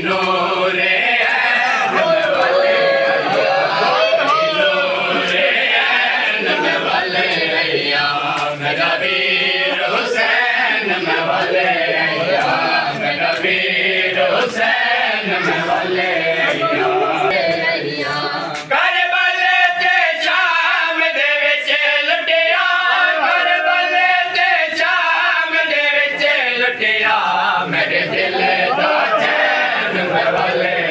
नूरे मेरा वीर हुसैन में वाले मेरा वीर हुसैन में वाले करबले ते शाम दे विच लुटिया करबले ते शाम दे विच लुटिया मेरे दिल दा चैन में वाले